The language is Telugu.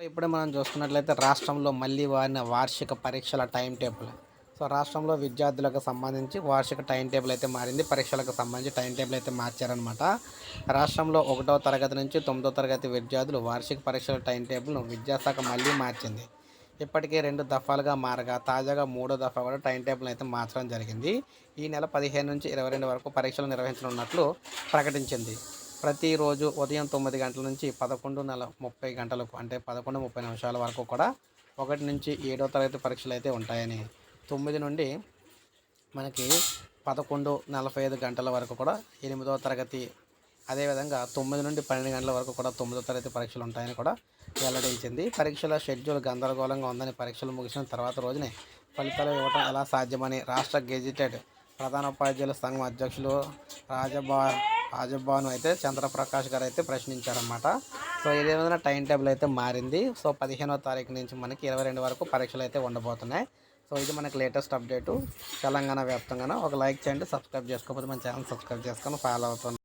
ఇప్పుడే మనం చూసుకున్నట్లయితే రాష్ట్రంలో మళ్ళీ వార్షిక పరీక్షల టైం టేబుల్. సో, రాష్ట్రంలో విద్యార్థులకు సంబంధించి వార్షిక టైం టేబుల్ అయితే మారింది. పరీక్షలకు సంబంధించి టైం టేబుల్ అయితే మార్చారనమాట. రాష్ట్రంలో 1వ తరగతి నుంచి 9వ తరగతి విద్యార్థులు వార్షిక పరీక్షల టైం టేబుల్‌ను విద్యాశాఖ మళ్ళీ మార్చింది. ఇప్పటికే 2 దఫాలుగా మారగా తాజాగా మూడో దఫా కూడా టైం టేబుల్‌ని అయితే మార్చడం జరిగింది. ఈ నెల 15 నుంచి 22 వరకు పరీక్షలు నిర్వహించనున్నట్లు ప్రకటించింది. ప్రతిరోజు ఉదయం 9 గంటల నుంచి 11:30 గంటలకు అంటే 11:30 వరకు కూడా 1 నుంచి 7వ తరగతి పరీక్షలైతే ఉంటాయని, 9 నుండి మనకి 11:45 గంటల వరకు కూడా 8వ తరగతి, అదేవిధంగా 9 నుండి 12 గంటల వరకు కూడా 9వ తరగతి పరీక్షలు ఉంటాయని కూడా వెల్లడించింది. పరీక్షల షెడ్యూల్ గందరగోళంగా ఉందని, పరీక్షలు ముగిసిన తర్వాత రోజునే ఫలితాలు ఇవ్వటం ఎలా సాధ్యమని రాష్ట్ర గెజిటెడ్ ప్రధానోపాధ్యాయుల సంఘం అధ్యక్షులు రాజభాను అయితే చంద్రప్రకాష్ గారు అయితే ప్రశ్నించారన్నమాట. సో, ఇదే విధంగా టైం టేబుల్ అయితే మారింది. సో, 15వ తారీఖు నుంచి మనకి 22 వరకు పరీక్షలు అయితే ఉండబోతున్నాయి. సో, ఇది మనకి లేటెస్ట్ అప్డేటు తెలంగాణ వ్యాప్తంగాను. ఒక లైక్ చేయండి, సబ్స్క్రైబ్ చేసుకోకపోతే మన ఛానల్ సబ్స్క్రైబ్ చేసుకొని ఫాలో అవుతుంది.